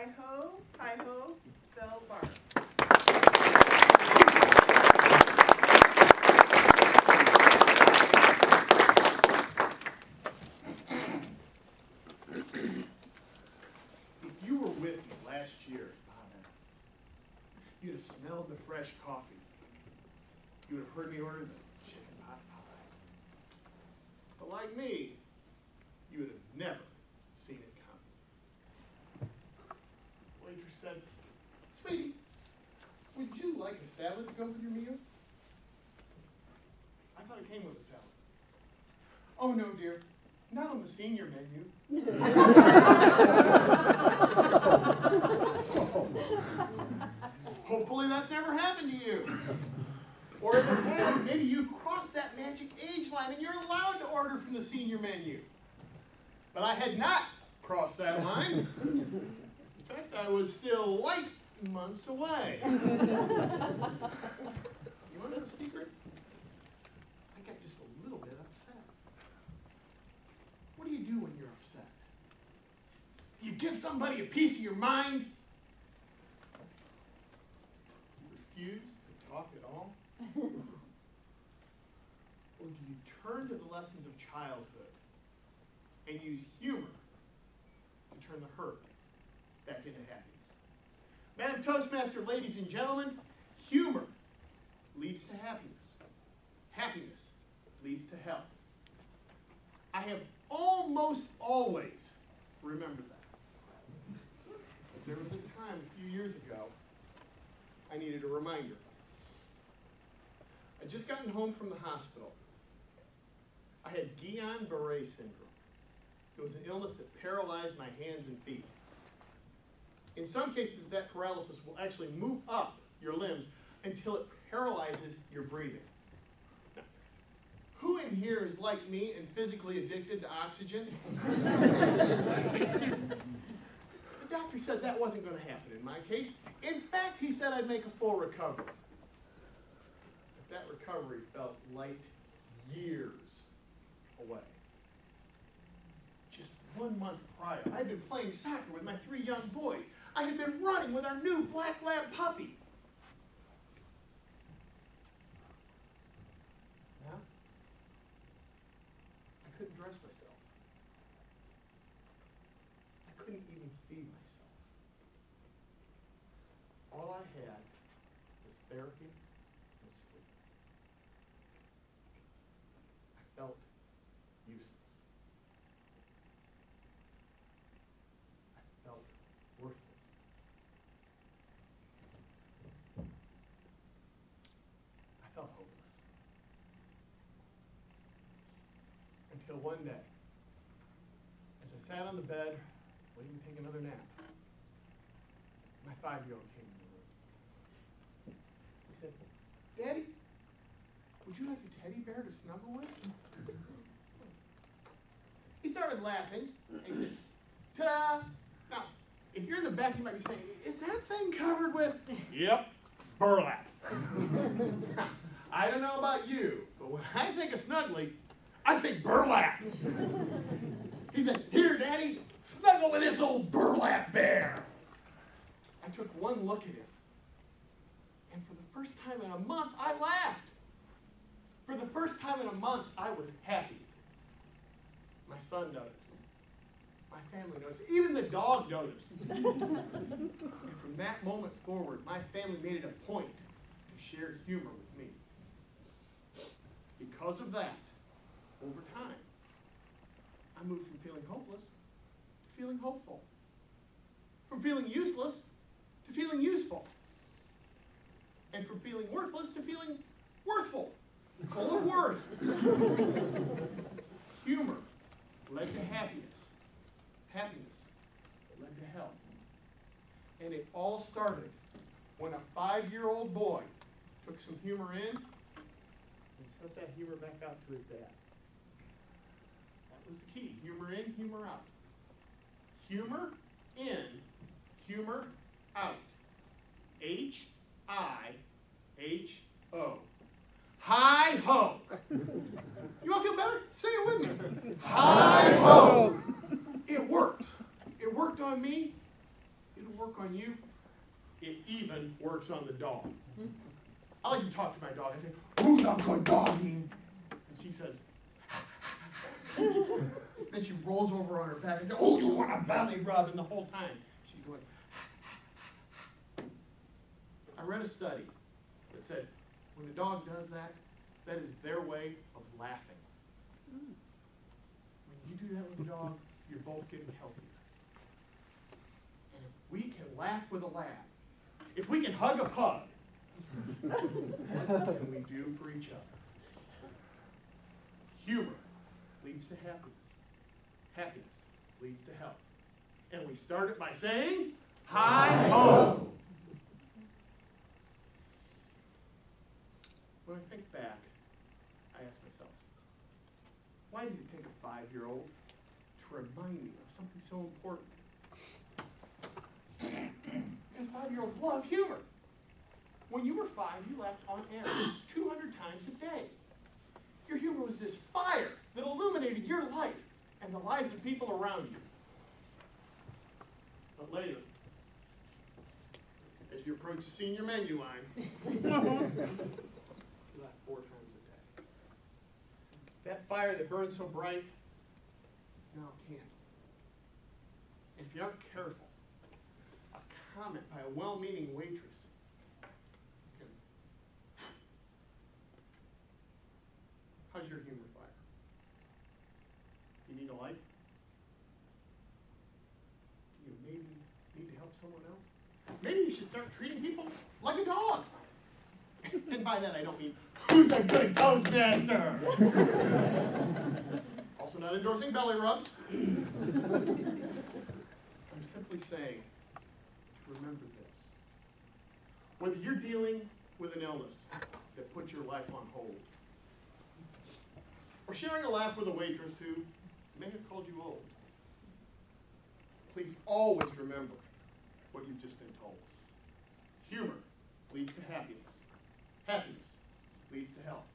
HIHO, HIHO, Bell Barth. If you were with me last year, you'd have smelled the fresh coffee. You would have heard me order the chicken pot pie. But like me, you would have never seen it come. Waitress said, "Sweetie, would you like a salad to go with your meal?" I thought it came with a salad. "Oh no, dear, not on the senior menu." Hopefully that's never happened to you. Or if it has, maybe you've crossed that magic age line and you're allowed to order from the senior menu. But I had not crossed that line. In fact, I was still light months away. You want to know a secret? I got just a little bit upset. What do you do when you're upset? You give somebody a piece of your mind? You refuse to talk at all? Or do you turn to the lessons of childhood and use humor to turn the hurt back into happiness? Madam Toastmaster, ladies and gentlemen, humor leads to happiness. Happiness leads to health. I have almost always remembered that. But there was a time a few years ago I needed a reminder. I'd just gotten home from the hospital. I had Guillain-Barré syndrome. It was an illness that paralyzed my hands and feet. In some cases, that paralysis will actually move up your limbs until it paralyzes your breathing. Now, who in here is like me and physically addicted to oxygen? The doctor said that wasn't going to happen in my case. In fact, he said I'd make a full recovery. That recovery felt light years away. Just 1 month prior, I'd been playing soccer with my 3 young boys. I had been running with our new black lab puppy. Now, I couldn't dress myself. I couldn't even feed myself. All I had was therapy. Felt useless. I felt worthless. I felt hopeless. Until one day, as I sat on the bed, waiting to take another nap, my 5-year-old came in the room. He said, "Daddy, would you like a teddy bear to snuggle with?" He started laughing, and he said, "Ta-da!" Now, if you're in the back, you might be saying, "Is that thing covered with?" "Yep, burlap." I don't know about you, but when I think of snuggly, I think burlap. He said, "Here, Daddy, snuggle with this old burlap bear." I took one look at him, and for the first time in a month, I laughed. For the first time in a month, I was happy. My son noticed. My family noticed. Even the dog noticed. And from that moment forward, my family made it a point to share humor with me. Because of that, over time, I moved from feeling hopeless to feeling hopeful. From feeling useless to feeling useful. And from feeling worthless to feeling worthful. Full of worth. Humor led to happiness. Happiness led to health. And it all started when a 5-year-old boy took some humor in and sent that humor back out to his dad. That was the key. Humor in, humor out. Humor in, humor out. HIHO. HIHO. You all feel better? Say it with me. HIHO. It worked. It worked on me. It'll on you, it even works on the dog. I like to talk to my dog. I say, "Who's a good doggy?" And she says, then she rolls over on her back and says, "Oh, you want a belly rub?" And the whole time she's going. I read a study that said when a dog does that, that is their way of laughing. When you do that with a dog, you're both getting healthier. And if we can laugh with a laugh, if we can hug a pug, what can we do for each other? Humor leads to happiness. Happiness leads to health. And we start it by saying, HIHO! When I think back, I ask myself, why did it take a 5-year-old to remind me of something so important? Because 5-year-olds love humor. When you were 5, you laughed on average 200 times a day. Your humor was this fire that illuminated your life and the lives of people around you. But later, as you approach the senior menu line, you laugh 4 times a day. That fire that burned so bright is now a candle. And if you aren't careful, a comment by a well-meaning waitress can... How's your humor fire? You need a light? Do you maybe need to help someone else? Maybe you should start treating people like a dog. And by that I don't mean, who's a good Toastmaster? Also not endorsing belly rubs. I'm simply saying to remember this. Whether you're dealing with an illness that puts your life on hold, or sharing a laugh with a waitress who may have called you old, please always remember what you've just been told. Humor leads to happiness. Happiness leads to health.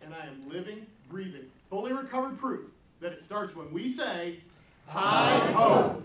And I am living, breathing, fully recovered proof that it starts when we say, HIHO!